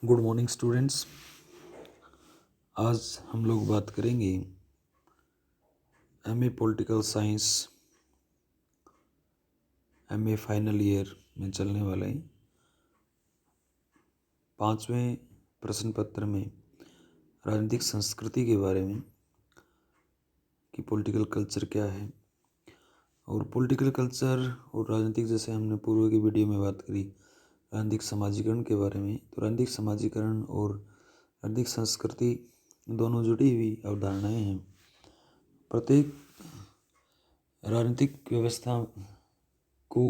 Good morning students. आज हम लोग बात करेंगे MA political science MA final year में चलने वाले 5वें प्रश्न पत्र में राजनीतिक संस्कृति के बारे में कि पॉलिटिकल कल्चर क्या है। और पॉलिटिकल कल्चर और राजनीतिक, जैसे हमने पूर्व की वीडियो में बात करी राजनीतिक समाजीकरण के बारे में, तो राजनीतिक समाजीकरण और राजनीतिक संस्कृति दोनों जुड़ी हुई अवधारणाएं हैं। प्रत्येक राजनीतिक व्यवस्था को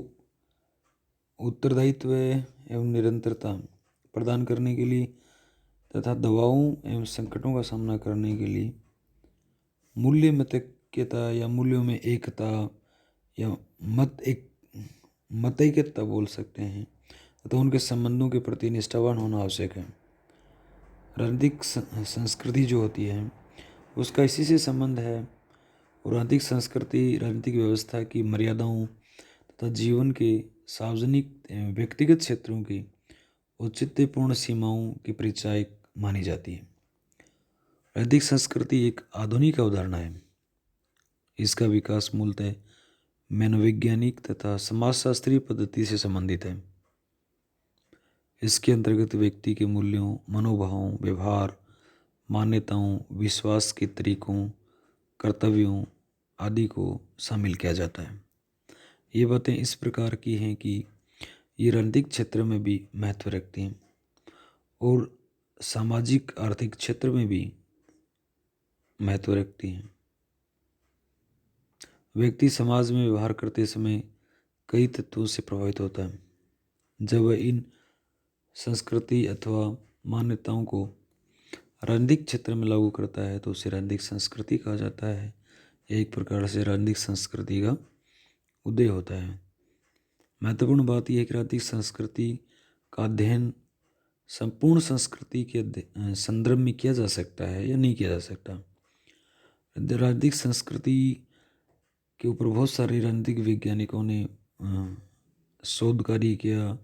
उत्तरदायित्व एवं निरंतरता प्रदान करने के लिए तथा दबावों एवं संकटों का सामना करने के लिए मूल्य मतैक्यता या मूल्यों में एकता या मतैक्यता बोल सकते हैं, तो उनके संबंधों के प्रति निष्ठावान होना आवश्यक है। राजनीतिक संस्कृति जो होती है उसका इसी से संबंध है। और राजनीतिक संस्कृति राजनीतिक व्यवस्था की मर्यादाओं तथा जीवन के सार्वजनिक एवं व्यक्तिगत क्षेत्रों की औचित्यपूर्ण सीमाओं की परिचायक मानी जाती है। राजनीतिक संस्कृति एक आधुनिक अवधारणा है। इसका विकास मूलतः मनोवैज्ञानिक तथा समाजशास्त्रीय पद्धति से संबंधित है। इसके अंतर्गत व्यक्ति के मूल्यों, मनोभावों, व्यवहार, मान्यताओं, विश्वास के तरीकों, कर्तव्यों आदि को शामिल किया जाता है। ये बातें इस प्रकार की हैं कि ये राजनीतिक क्षेत्र में भी महत्व रखती हैं और सामाजिक आर्थिक क्षेत्र में भी महत्व रखती हैं। व्यक्ति समाज में व्यवहार करते समय कई तत्वों से प्रभावित होता है। जब वह इन संस्कृति अथवा मान्यताओं को राजनीतिक क्षेत्र में लागू करता है तो उसे राजनीतिक संस्कृति कहा जाता है। यह एक प्रकार से राजनीतिक संस्कृति का उदय होता है। महत्वपूर्ण बात यह है कि राजनीतिक संस्कृति का अध्ययन संपूर्ण संस्कृति के संदर्भ में किया जा सकता है या नहीं किया जा सकता। राजनीतिक संस्कृति के ऊपर बहुत सारे राजनीतिक वैज्ञानिकों ने शोध कार्य किया।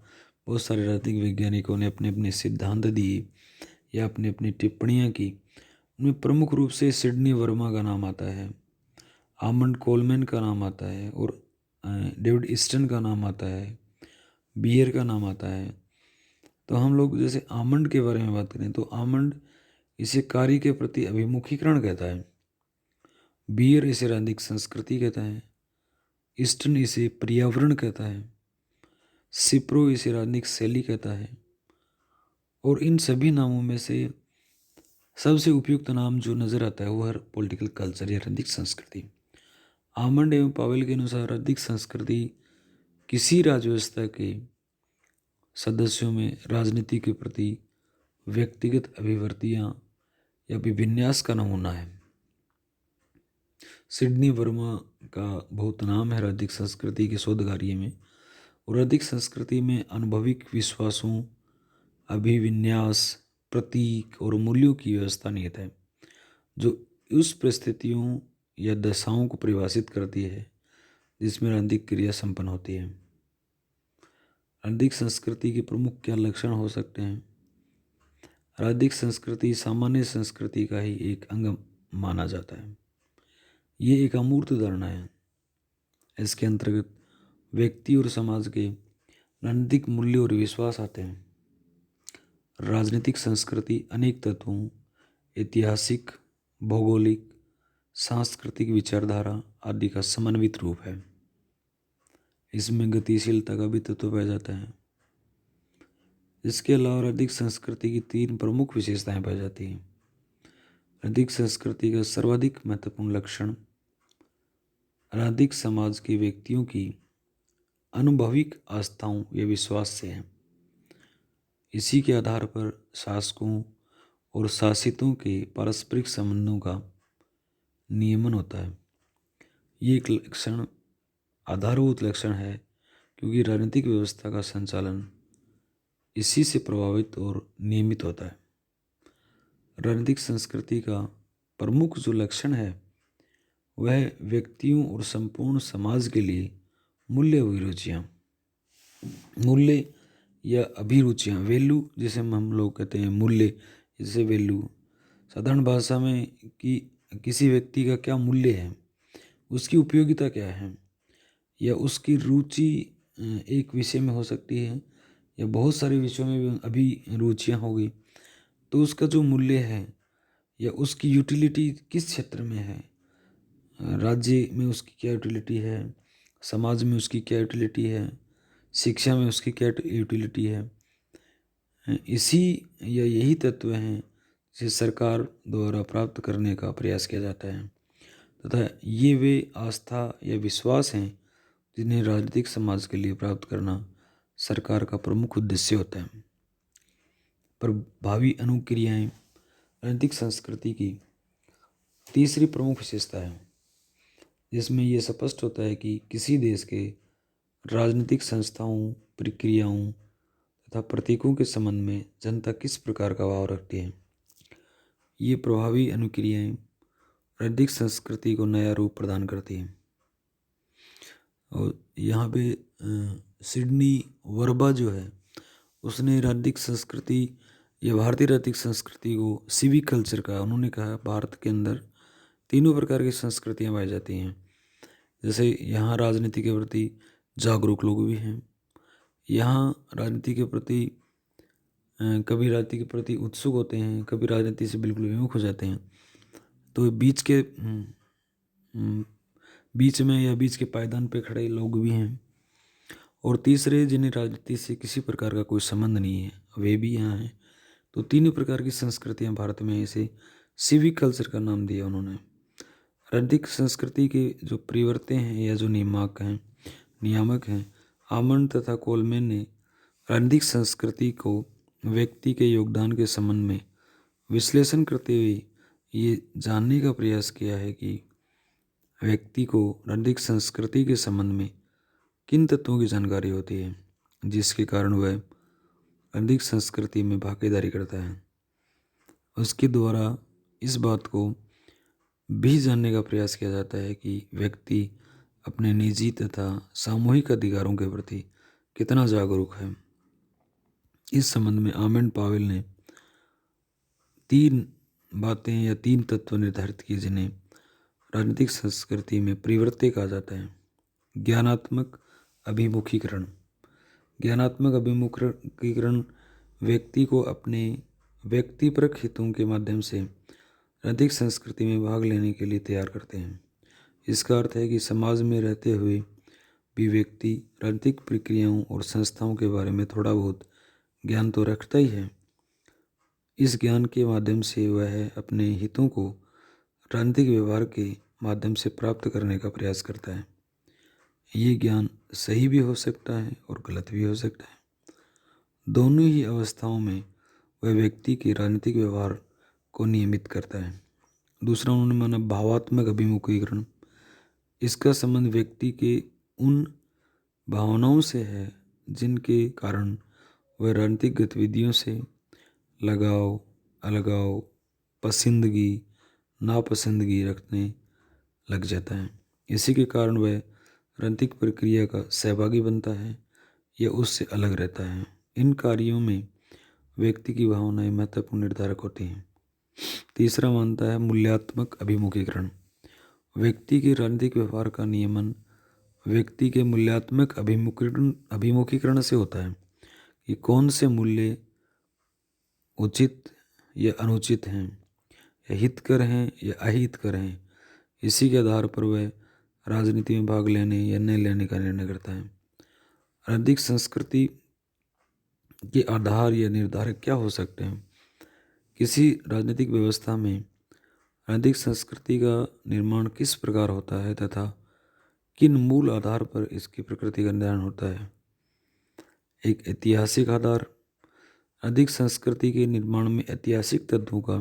बहुत सारे राजनीतिक वैज्ञानिकों ने अपने अपने सिद्धांत दिए या अपनी अपनी टिप्पणियाँ की। उनमें प्रमुख रूप से सिडनी वर्मा का नाम आता है, आमंड कोलमैन का नाम आता है और डेविड ईस्टन का नाम आता है, बियर का नाम आता है। तो हम लोग जैसे आमंड के बारे में बात करें तो आमंड इसे कार्य के प्रति अभिमुखीकरण कहता है, बियर इसे राजनीतिक संस्कृति कहता है, ईस्टन इसे पर्यावरण कहता है, सिप्रो इसे राजनीतिक शैली कहता है। और इन सभी नामों में से सबसे उपयुक्त नाम जो नज़र आता है वो है पॉलिटिकल कल्चर या राजनीतिक संस्कृति। आमंड एवं पावेल के अनुसार राजनीतिक संस्कृति किसी राज्य व्यवस्था के सदस्यों में राजनीति के प्रति व्यक्तिगत अभिवर्तियाँ या अभिविन्यास का नमूना है। सिडनी वर्मा का बहुत नाम है राजनीतिक संस्कृति के शोध कार्य में। और राजनीतिक संस्कृति में अनुभविक विश्वासों, अभिविन्यास, प्रतीक और मूल्यों की व्यवस्था निहित है जो उस परिस्थितियों या दशाओं को परिभाषित करती है जिसमें राजनीतिक क्रिया संपन्न होती है। राजनीतिक संस्कृति के प्रमुख क्या लक्षण हो सकते हैं? राजनीतिक संस्कृति सामान्य संस्कृति का ही एक अंग माना जाता है। ये एक अमूर्त धारणा है। इसके अंतर्गत व्यक्ति और समाज के राजनीतिक मूल्य और विश्वास आते हैं। राजनीतिक संस्कृति अनेक तत्वों, ऐतिहासिक, भौगोलिक, सांस्कृतिक विचारधारा आदि का समन्वित रूप है। इसमें गतिशीलता का भी तत्व पाया जाता है। इसके अलावा राजनीतिक संस्कृति की 3 प्रमुख विशेषताएं पाई जाती हैं। राजनीतिक संस्कृति का सर्वाधिक महत्वपूर्ण लक्षण राजनीतिक समाज के व्यक्तियों की अनुभविक आस्थाओं या विश्वास से है। इसी के आधार पर शासकों और शासितों के पारस्परिक संबंधों का नियमन होता है। ये एक लक्षण आधारभूत लक्षण है क्योंकि राजनीतिक व्यवस्था का संचालन इसी से प्रभावित और नियमित होता है। राजनीतिक संस्कृति का प्रमुख जो लक्षण है वह व्यक्तियों और संपूर्ण समाज के लिए मूल्य अभिरुचियाँ। मूल्य या अभिरुचियाँ, वैल्यू जिसे हम लोग कहते हैं, मूल्य, जैसे वैल्यू साधारण भाषा में कि किसी व्यक्ति का क्या मूल्य है, उसकी उपयोगिता क्या है, या उसकी रुचि एक विषय में हो सकती है या बहुत सारे विषयों में भी अभी रुचियाँ होगी, तो उसका जो मूल्य है या उसकी यूटिलिटी किस क्षेत्र में है, राज्य में उसकी क्या यूटिलिटी है, समाज में उसकी क्या यूटिलिटी है, शिक्षा में उसकी क्या यूटिलिटी है, इसी या यही तत्व हैं जिसे सरकार द्वारा प्राप्त करने का प्रयास किया जाता है, तथा ये वे आस्था या विश्वास हैं जिन्हें राजनीतिक समाज के लिए प्राप्त करना सरकार का प्रमुख उद्देश्य होता है। प्रभावी अनुक्रियाएं राजनीतिक संस्कृति की तीसरी प्रमुख विशेषता है, जिसमें यह स्पष्ट होता है कि किसी देश के राजनीतिक संस्थाओं, प्रक्रियाओं तथा प्रतीकों के संबंध में जनता किस प्रकार का भाव रखती है। ये प्रभावी अनुक्रियाएं राजनीतिक संस्कृति को नया रूप प्रदान करती हैं। और यहाँ पे सिडनी वर्बा जो है, उसने राजनीतिक संस्कृति या भारतीय राजनीतिक संस्कृति को सिविक कल्चर का, उन्होंने कहा भारत के अंदर तीनों प्रकार की संस्कृतियाँ पाई जाती हैं। जैसे यहाँ राजनीति के प्रति जागरूक लोग भी हैं, यहाँ राजनीति के प्रति कभी राजनीति के प्रति उत्सुक होते हैं, कभी राजनीति से बिल्कुल विमुख हो जाते हैं। तो बीच में या बीच के पायदान पे खड़े लोग भी हैं, और तीसरे जिन्हें राजनीति से किसी प्रकार का कोई संबंध नहीं है, वे भी यहाँ हैं। तो तीनों प्रकार की संस्कृतियाँ भारत में, इसे सिविक कल्चर का नाम दिया उन्होंने। राजनीतिक संस्कृति के जो परिवर्ते हैं या जो नियामक हैं, आमंड तथा कोलमैन ने राजनीतिक संस्कृति को व्यक्ति के योगदान के संबंध में विश्लेषण करते हुए ये जानने का प्रयास किया है कि व्यक्ति को राजनीतिक संस्कृति के संबंध में किन तत्वों की जानकारी होती है, जिसके कारण वह राजनीतिक संस्कृति में भागीदारी करता है। उसके द्वारा इस बात को भी जानने का प्रयास किया जाता है कि व्यक्ति अपने निजी तथा सामूहिक अधिकारों के प्रति कितना जागरूक है। इस संबंध में आमंड पावेल ने 3 बातें या 3 तत्व निर्धारित किए जिन्हें राजनीतिक संस्कृति में परिवर्ते कहा जाता है। ज्ञानात्मक अभिमुखीकरण। ज्ञानात्मक अभिमुखीकरण व्यक्ति को अपने व्यक्तिपरक हितों के माध्यम से राजनीतिक संस्कृति में भाग लेने के लिए तैयार करते हैं। इसका अर्थ है कि समाज में रहते हुए भी व्यक्ति राजनीतिक प्रक्रियाओं और संस्थाओं के बारे में थोड़ा बहुत ज्ञान तो रखता ही है। इस ज्ञान के माध्यम से वह अपने हितों को राजनीतिक व्यवहार के माध्यम से प्राप्त करने का प्रयास करता है। ये ज्ञान सही भी हो सकता है और गलत भी हो सकता है। दोनों ही अवस्थाओं में वह व्यक्ति के राजनीतिक व्यवहार को नियमित करता है। दूसरा उन्होंने माना भावात्मक अभिमुखीकरण। इसका संबंध व्यक्ति के उन भावनाओं से है जिनके कारण वह राजनीतिक गतिविधियों से लगाव, अलगाव, पसंदगी, नापसंदगी रखने लग जाता है। इसी के कारण वह राजनीतिक प्रक्रिया का सहभागी बनता है या उससे अलग रहता है। इन कार्यों में व्यक्ति की भावनाएं महत्वपूर्ण निर्धारक होती हैं। तीसरा मानता है मूल्यात्मक अभिमुखीकरण। व्यक्ति के राजनीतिक व्यवहार का नियमन व्यक्ति के मूल्यात्मक अभिमुखीकरण से होता है कि कौन से मूल्य उचित या अनुचित हैं, या हितकर हैं या अहितकर हैं। इसी के आधार पर वह राजनीति में भाग लेने या न लेने का निर्णय करता है। राजनीतिक संस्कृति के आधार या निर्धारक क्या हो सकते हैं? किसी राजनीतिक व्यवस्था में राजनीतिक संस्कृति का निर्माण किस प्रकार होता है तथा किन मूल आधार पर इसकी प्रकृति का निर्धारण होता है? एक ऐतिहासिक आधार। राजनीतिक संस्कृति के निर्माण में ऐतिहासिक तत्वों का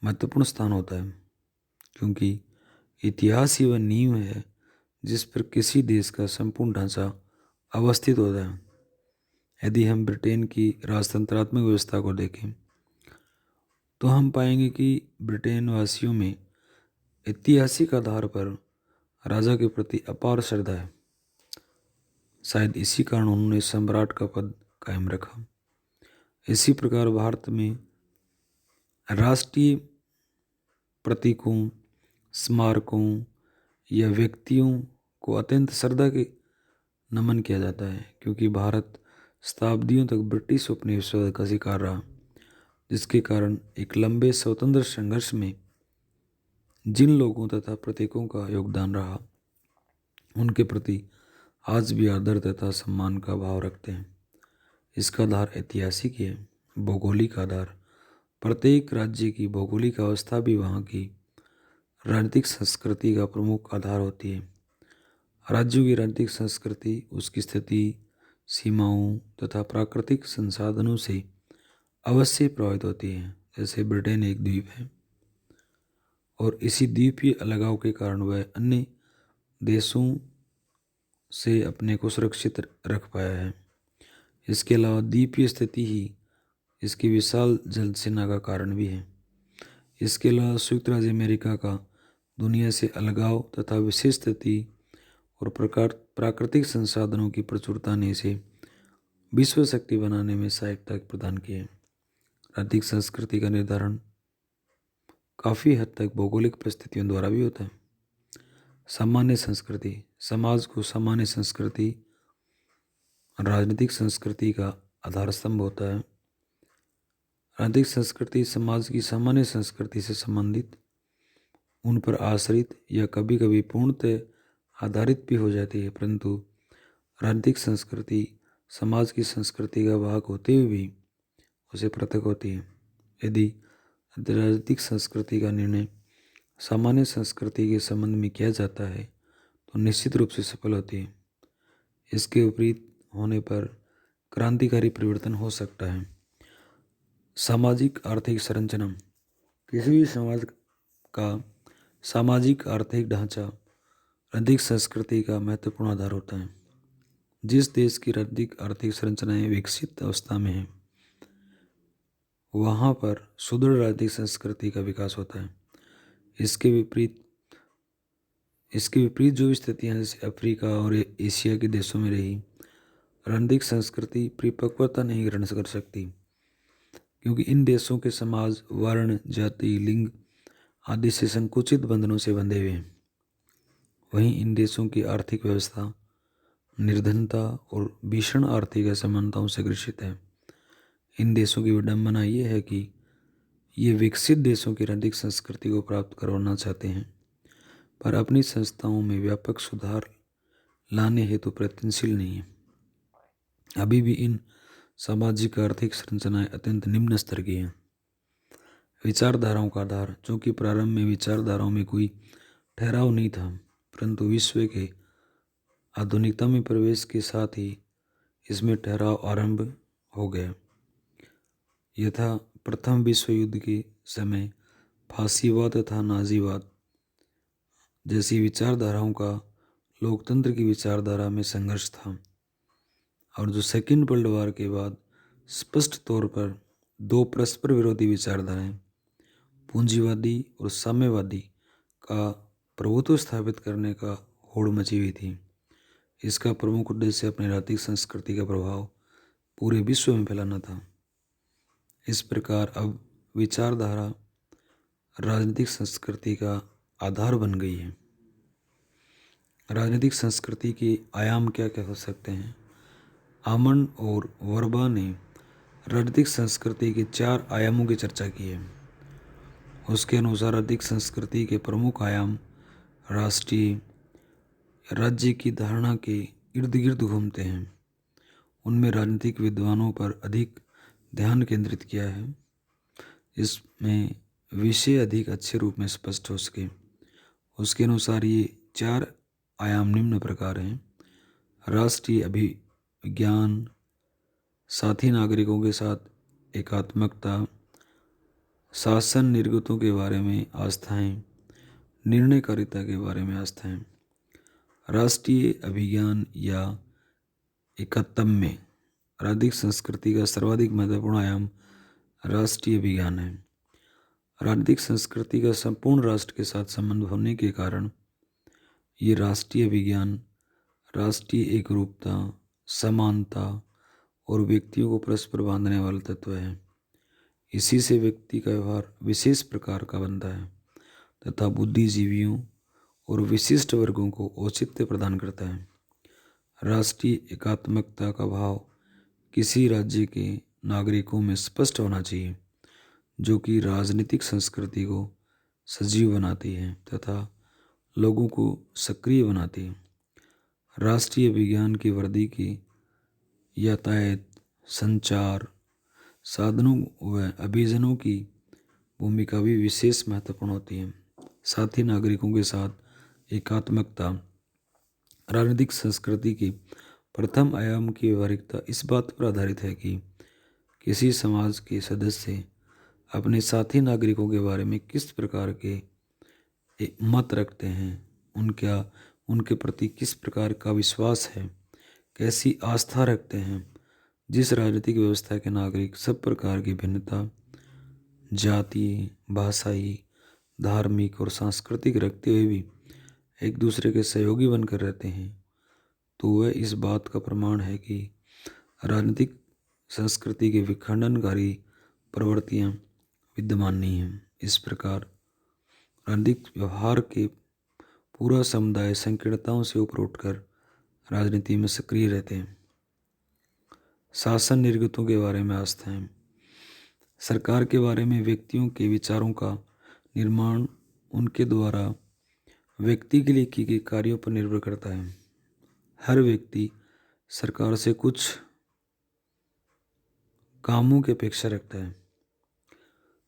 महत्वपूर्ण स्थान होता है, क्योंकि इतिहास ही वह नींव है जिस पर किसी देश का संपूर्ण ढांचा अवस्थित होता है। यदि हम ब्रिटेन की राजतंत्रात्मक व्यवस्था को देखें तो हम पाएंगे कि ब्रिटेन वासियों में ऐतिहासिक आधार पर राजा के प्रति अपार श्रद्धा है। शायद इसी कारण उन्होंने सम्राट का पद कायम रखा। इसी प्रकार भारत में राष्ट्रीय प्रतीकों, स्मारकों या व्यक्तियों को अत्यंत श्रद्धा के नमन किया जाता है, क्योंकि भारत शताब्दियों तक ब्रिटिश उपनिवेशवाद का शिकार रहा, जिसके कारण एक लंबे स्वतंत्र संघर्ष में जिन लोगों तथा प्रतीकों का योगदान रहा, उनके प्रति आज भी आदर तथा सम्मान का भाव रखते हैं। इसका आधार ऐतिहासिक है, भौगोलिक आधार। प्रत्येक राज्य की भौगोलिक अवस्था भी वहाँ की राजनीतिक संस्कृति का प्रमुख आधार होती है। राज्यों की राजनीतिक संस्कृति उसकी स्थिति, सीमाओं तथा प्राकृतिक संसाधनों से अवश्य प्रभावित होती है। जैसे ब्रिटेन एक द्वीप है और इसी द्वीपीय अलगाव के कारण वह अन्य देशों से अपने को सुरक्षित रख पाया है। इसके अलावा द्वीपीय स्थिति ही इसकी विशाल जल सेना का कारण भी है। इसके अलावा संयुक्त राज्य अमेरिका का दुनिया से अलगाव तथा विशेष स्थिति और प्राकृतिक संसाधनों की प्रचुरता ने इसे विश्व शक्ति बनाने में सहायता प्रदान की है। राजनीतिक संस्कृति का निर्धारण काफ़ी हद तक भौगोलिक परिस्थितियों द्वारा भी होता है। सामान्य संस्कृति, समाज को सामान्य संस्कृति राजनीतिक संस्कृति का आधार स्तंभ होता है। राजनीतिक संस्कृति समाज की सामान्य संस्कृति से संबंधित, उन पर आश्रित या कभी कभी पूर्णतः आधारित भी हो जाती है, परंतु राजनीतिक संस्कृति समाज की संस्कृति का भाग होते हुए भी उसे पृथक होती है। यदि राजनीतिक संस्कृति का निर्णय सामान्य संस्कृति के संबंध में किया जाता है तो निश्चित रूप से सफल होती है। इसके विपरीत होने पर क्रांतिकारी परिवर्तन हो सकता है। सामाजिक आर्थिक संरचना, किसी भी समाज का सामाजिक आर्थिक ढांचा राजनीतिक संस्कृति का महत्वपूर्ण आधार होता है। जिस देश की राजनीतिक आर्थिक संरचनाएं विकसित अवस्था में है, वहाँ पर सुदृढ़ राजनीतिक संस्कृति का विकास होता है। इसके विपरीत जो स्थितियाँ जैसे अफ्रीका और एशिया के देशों में रही, राजनीतिक संस्कृति परिपक्वता नहीं ग्रहण कर सकती, क्योंकि इन देशों के समाज वर्ण, जाति, लिंग आदि से संकुचित बंधनों से बंधे हुए हैं। वहीं इन देशों की आर्थिक व्यवस्था निर्धनता और भीषण आर्थिक असमानताओं से ग्रसित है। इन देशों की विडंबना ये है कि ये विकसित देशों की राजनीतिक संस्कृति को प्राप्त करवाना चाहते हैं, पर अपनी संस्थाओं में व्यापक सुधार लाने हेतु प्रयत्नशील नहीं है। अभी भी इन सामाजिक आर्थिक संरचनाएं अत्यंत निम्न स्तर की हैं। विचारधाराओं का आधार, चूँकि प्रारंभ में विचारधाराओं में कोई ठहराव नहीं था, परंतु विश्व के आधुनिकता में प्रवेश के साथ ही इसमें ठहराव आरंभ हो गया। यथा प्रथम विश्व युद्ध के समय फांसीवाद तथा नाजीवाद जैसी विचारधाराओं का लोकतंत्र की विचारधारा में संघर्ष था, और जो सेकेंड वर्ल्ड वॉर के बाद स्पष्ट तौर पर दो परस्पर विरोधी विचारधाराएं, पूंजीवादी और साम्यवादी का प्रभुत्व स्थापित करने का होड़ मची हुई थी। इसका प्रमुख उद्देश्य अपनी राजनीतिक संस्कृति का प्रभाव पूरे विश्व में फैलाना था। इस प्रकार अब विचारधारा राजनीतिक संस्कृति का आधार बन गई है। राजनीतिक संस्कृति के आयाम क्या क्या हो सकते हैं? आमंड और वर्बा ने राजनीतिक संस्कृति के 4 आयामों की चर्चा की है। उसके अनुसार राजनीतिक संस्कृति के प्रमुख आयाम राष्ट्रीय राज्य की धारणा के इर्द गिर्द घूमते हैं। उनमें राजनीतिक विद्वानों पर अधिक ध्यान केंद्रित किया है, इसमें विषय अधिक अच्छे रूप में स्पष्ट हो सके। उसके अनुसार ये 4 आयाम निम्न प्रकार हैं: राष्ट्रीय अभिज्ञान, साथी नागरिकों के साथ एकात्मकता, शासन निर्गतों के बारे में आस्थाएं, निर्णयकारिता के बारे में आस्थाएं। राष्ट्रीय अभिज्ञान या एकत्वम्य राजनीतिक संस्कृति का सर्वाधिक महत्वपूर्ण आयाम राष्ट्रीय अभिज्ञान है। राजनीतिक संस्कृति का संपूर्ण राष्ट्र के साथ संबंध होने के कारण ये राष्ट्रीय अभिज्ञान राष्ट्रीय एकरूपता, समानता और व्यक्तियों को परस्पर बांधने वाला तत्व है। इसी से व्यक्ति का व्यवहार विशेष प्रकार का बनता है तथा बुद्धिजीवियों और विशिष्ट वर्गों को औचित्य प्रदान करता है। राष्ट्रीय एकात्मकता का भाव किसी राज्य के नागरिकों में स्पष्ट होना चाहिए, जो कि राजनीतिक संस्कृति को सजीव बनाती है तथा लोगों को सक्रिय बनाती है। राष्ट्रीय विज्ञान की वृद्धि की यातायात, संचार साधनों व अभियानों की भूमिका भी विशेष महत्वपूर्ण होती है। साथ ही नागरिकों के साथ एकात्मकता राजनीतिक संस्कृति की प्रथम आयाम की व्यवहारिकता इस बात पर आधारित है कि किसी समाज के सदस्य अपने साथी नागरिकों के बारे में किस प्रकार के मत रखते हैं, उनके प्रति किस प्रकार का विश्वास है, कैसी आस्था रखते हैं। जिस राजनीतिक व्यवस्था के नागरिक सब प्रकार की भिन्नता जातीय, भाषाई, धार्मिक और सांस्कृतिक रखते हुए भी एक दूसरे के सहयोगी बनकर रहते हैं, तो वह इस बात का प्रमाण है कि राजनीतिक संस्कृति के विखंडनकारी प्रवृत्तियां विद्यमान नहीं हैं। इस प्रकार राजनीतिक व्यवहार के पूरा समुदाय संकीर्णताओं से ऊपर उठकर राजनीति में सक्रिय रहते हैं। शासन निर्गतों के बारे में आस्थाएं। सरकार के बारे में व्यक्तियों के विचारों का निर्माण उनके द्वारा व्यक्ति के लिए किए गए कार्यों पर निर्भर करता है। हर व्यक्ति सरकार से कुछ कामों की अपेक्षा रखता है।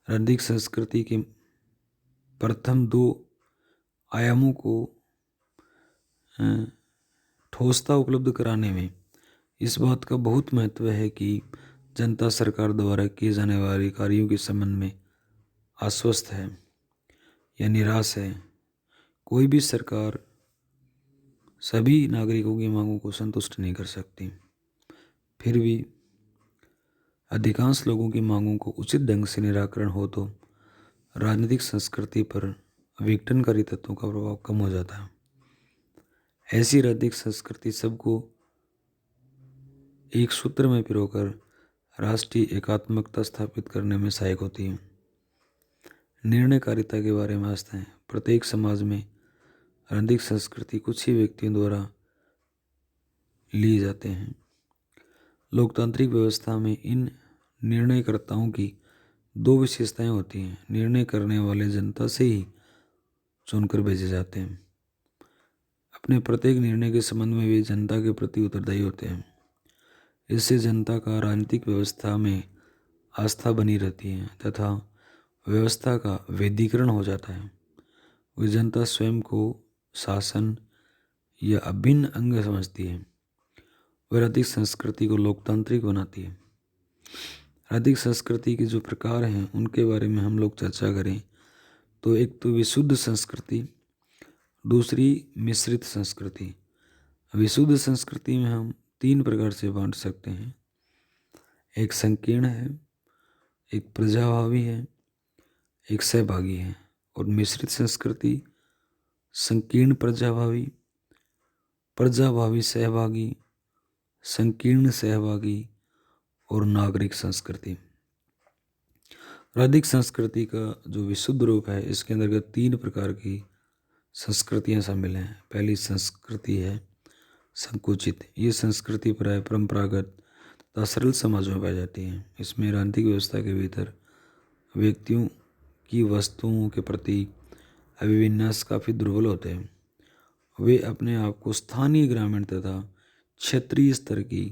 राजनीतिक संस्कृति के प्रथम दो आयामों को ठोसता उपलब्ध कराने में इस बात का बहुत महत्व है कि जनता सरकार द्वारा किए जाने वाले कार्यों के संबंध में आश्वस्त है या निराश है। कोई भी सरकार सभी नागरिकों की मांगों को संतुष्ट नहीं कर सकती। फिर भी अधिकांश लोगों की मांगों को उचित ढंग से निराकरण हो तो राजनीतिक संस्कृति पर विघटनकारी तत्वों का प्रभाव कम हो जाता है। ऐसी राजनीतिक संस्कृति सबको एक सूत्र में पिरोकर राष्ट्रीय एकात्मकता स्थापित करने में सहायक होती है। निर्णयकारिता के बारे में आस्थाएं। प्रत्येक समाज में राजनीतिक संस्कृति कुछ ही व्यक्तियों द्वारा लिए जाते हैं। लोकतांत्रिक व्यवस्था में इन निर्णयकर्ताओं की दो विशेषताएं होती हैं। निर्णय करने वाले जनता से ही चुनकर भेजे जाते हैं। अपने प्रत्येक निर्णय के संबंध में वे जनता के प्रति उत्तरदायी होते हैं। इससे जनता का राजनीतिक व्यवस्था में आस्था बनी रहती है तथा व्यवस्था का वैधीकरण हो जाता है। वह जनता स्वयं को शासन या अभिन्न अंग समझती है। वह राजनीतिक संस्कृति को लोकतांत्रिक बनाती है। राजनीतिक संस्कृति के जो प्रकार हैं उनके बारे में हम लोग चर्चा करें तो एक तो विशुद्ध संस्कृति, दूसरी मिश्रित संस्कृति। विशुद्ध संस्कृति में हम तीन प्रकार से बांट सकते हैं। एक संकीर्ण है, एक प्रजाभावी है, एक सहभागी है। और मिश्रित संस्कृति संकीर्ण प्रजाभावी, प्रजाभावी सहभागी, संकीर्ण सहभागी और नागरिक संस्कृति। राजनीतिक संस्कृति का जो विशुद्ध रूप है इसके अंतर्गत तीन प्रकार की संस्कृतियां शामिल हैं। पहली संस्कृति है संकुचित। ये संस्कृति प्राय परंपरागत तथा सरल समाजों में पाई जाती है। इसमें राजनीतिक व्यवस्था के भीतर व्यक्तियों की वस्तुओं के प्रति अभिविन्यास काफ़ी दुर्बल होते हैं। वे अपने आप को स्थानीय, ग्रामीण तथा क्षेत्रीय स्तर की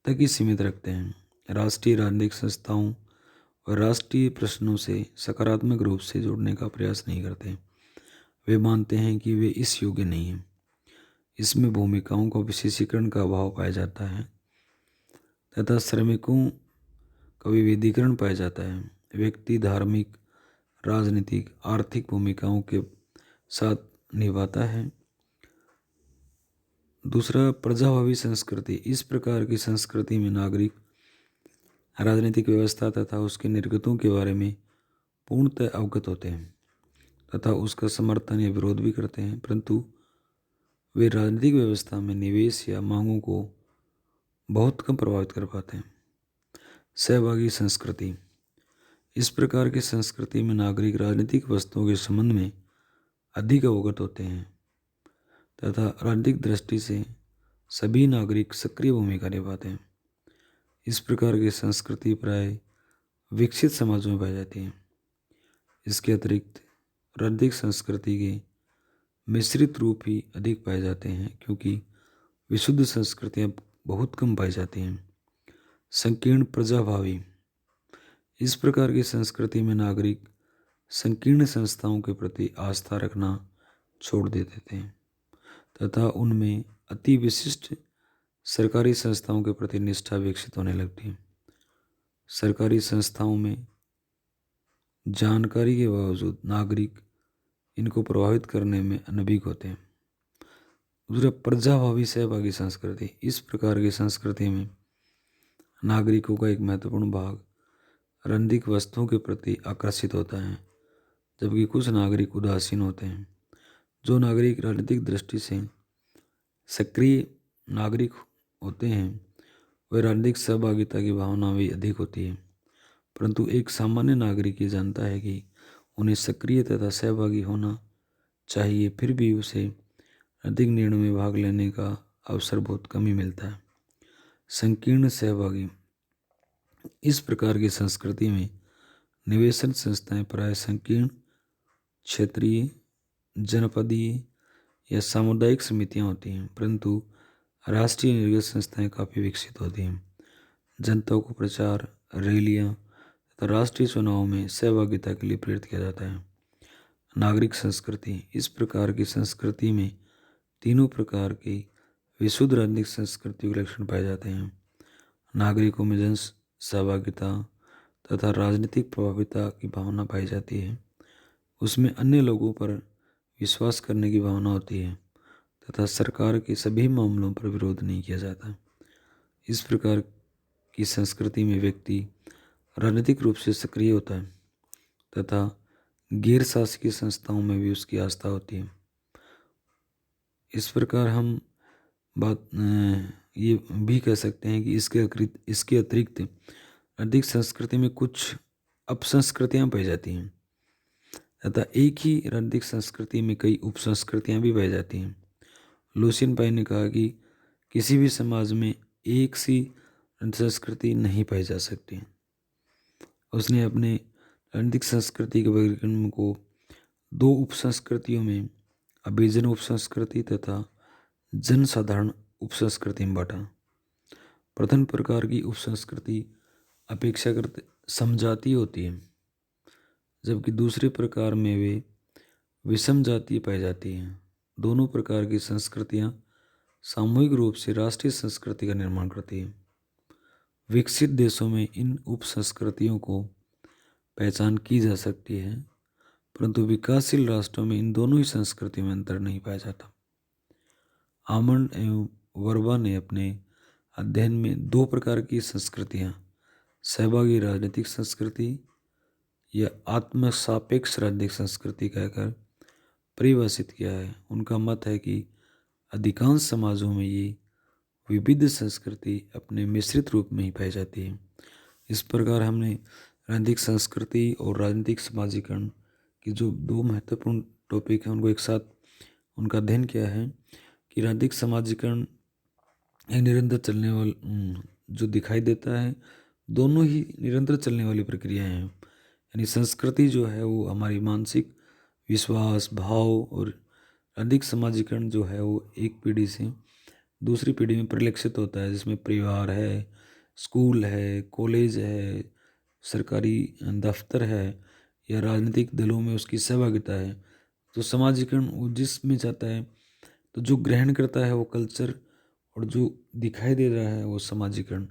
तक ही सीमित रखते हैं। राष्ट्रीय राजनीतिक संस्थाओं और राष्ट्रीय प्रश्नों से सकारात्मक रूप से जुड़ने का प्रयास नहीं करते। वे मानते हैं कि वे इस योग्य नहीं हैं। इसमें भूमिकाओं का विशेषीकरण का अभाव पाया जाता है तथा श्रमिकों का विविधीकरण पाया जाता है। व्यक्ति धार्मिक, राजनीतिक, आर्थिक भूमिकाओं के साथ निभाता है। दूसरा प्रजाभावी संस्कृति। इस प्रकार की संस्कृति में नागरिक राजनीतिक व्यवस्था तथा उसके निर्गतों के बारे में पूर्णतः अवगत होते हैं तथा उसका समर्थन या विरोध भी करते हैं, परंतु वे राजनीतिक व्यवस्था में निवेश या मांगों को बहुत कम प्रभावित कर पाते हैं। सहभागी संस्कृति। इस प्रकार की संस्कृति में नागरिक राजनीतिक वस्तुओं के संबंध में अधिक अवगत होते हैं तथा राजनीतिक दृष्टि से सभी नागरिक सक्रिय भूमिका निभाते हैं। इस प्रकार की संस्कृति प्राय विकसित समाजों में पाई जाती है। इसके अतिरिक्त राजनीतिक संस्कृति के मिश्रित रूप ही अधिक पाए जाते हैं, क्योंकि विशुद्ध संस्कृतियाँ बहुत कम पाई जाती हैं। संकीर्ण प्रजाभावी। इस प्रकार की संस्कृति में नागरिक संकीर्ण संस्थाओं के प्रति आस्था रखना छोड़ देते थे तथा उनमें अति विशिष्ट सरकारी संस्थाओं के प्रति निष्ठा विकसित होने लगती है। सरकारी संस्थाओं में जानकारी के बावजूद नागरिक इनको प्रभावित करने में अनभिज्ञ होते हैं। दूसरा, प्रजाभावी सहभागी संस्कृति। इस प्रकार की संस्कृति में नागरिकों का एक महत्वपूर्ण भाग राजनीतिक वस्तुओं के प्रति आकर्षित होता है, जबकि कुछ नागरिक उदासीन होते हैं। जो नागरिक राजनीतिक दृष्टि से सक्रिय नागरिक होते हैं वे राजनीतिक सहभागिता की भावना भी अधिक होती है, परंतु एक सामान्य नागरिक ये जानता है कि उन्हें सक्रिय तथा सहभागी होना चाहिए, फिर भी उसे राजनीतिक निर्णय में भाग लेने का अवसर बहुत कम ही मिलता है। संकीर्ण सहभागी। इस प्रकार की संस्कृति में निवेशन संस्थाएं प्राय संकीर्ण, क्षेत्रीय, जनपदीय या सामुदायिक समितियां होती हैं, परंतु राष्ट्रीय निर्गत संस्थाएं काफ़ी विकसित होती हैं। जनता को प्रचार, रैलियां तथा राष्ट्रीय चुनावों में सहभागिता के लिए प्रेरित किया जाता है। नागरिक संस्कृति। इस प्रकार की संस्कृति में तीनों प्रकार की विशुद्ध राजनीतिक संस्कृति के लक्षण पाए जाते हैं। नागरिकों में जन सहभागिता तथा राजनीतिक प्रभाविता की भावना पाई जाती है। उसमें अन्य लोगों पर विश्वास करने की भावना होती है तथा सरकार के सभी मामलों पर विरोध नहीं किया जाता। इस प्रकार की संस्कृति में व्यक्ति राजनीतिक रूप से सक्रिय होता है तथा गैर शासकीय संस्थाओं में भी उसकी आस्था होती है। इस प्रकार हम ये भी कह सकते हैं कि इसके अतिरिक्त राजनीतिक संस्कृति में कुछ अपसंस्कृतियाँ पाई जाती हैं तथा एक ही राजनीतिक संस्कृति में कई उपसंस्कृतियाँ भी पाई जाती हैं। लुसियन पाई ने कहा कि किसी भी समाज में एक सी संस्कृति नहीं पाई जा सकती। उसने अपने राजनीतिक संस्कृति के वर्गीकरण को दो उपसंस्कृतियों में अभिजन उपसंस्कृति तथा जनसाधारण उपसंस्कृति में बांटा। प्रथम प्रकार की उपसंस्कृति अपेक्षाकृत समजातीय होती है, जबकि दूसरे प्रकार में वे विषम जातीय पाई जाती हैं। दोनों प्रकार की संस्कृतियां सामूहिक रूप से राष्ट्रीय संस्कृति का निर्माण करती हैं। विकसित देशों में इन उपसंस्कृतियों को पहचान की जा सकती है, परंतु विकासशील राष्ट्रों में इन दोनों ही संस्कृतियों में अंतर नहीं पाया जाता। आमंड एवं वर्बा ने अपने अध्ययन में दो प्रकार की संस्कृतियां, सहभागी राजनीतिक संस्कृति या आत्मसापेक्ष राजनीतिक संस्कृति कहकर परिभाषित किया है। उनका मत है कि अधिकांश समाजों में ये विविध संस्कृति अपने मिश्रित रूप में ही पाई जाती है। इस प्रकार हमने राजनीतिक संस्कृति और राजनीतिक समाजीकरण की जो दो महत्वपूर्ण टॉपिक हैं उनको एक साथ उनका अध्ययन किया है कि राजनीतिक समाजीकरण एक निरंतर चलने वाला जो दिखाई देता है, दोनों ही निरंतर चलने वाली प्रक्रियाएं हैं। यानी संस्कृति जो है वो हमारी मानसिक विश्वास, भाव, और राजनीतिक समाजीकरण जो है वो एक पीढ़ी से दूसरी पीढ़ी में परिलक्षित होता है, जिसमें परिवार है, स्कूल है, कॉलेज है, सरकारी दफ्तर है या राजनीतिक दलों में उसकी सहभागिता है। तो समाजीकरण वो जिसमें जाता है तो जो ग्रहण करता है वो कल्चर और जो दिखाई दे रहा है वो समाजीकरण।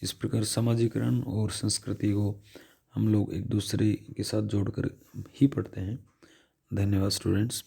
इस प्रकार समाजीकरण और संस्कृति को हम लोग एक दूसरे के साथ जोड़कर ही पढ़ते हैं। धन्यवाद स्टूडेंट्स।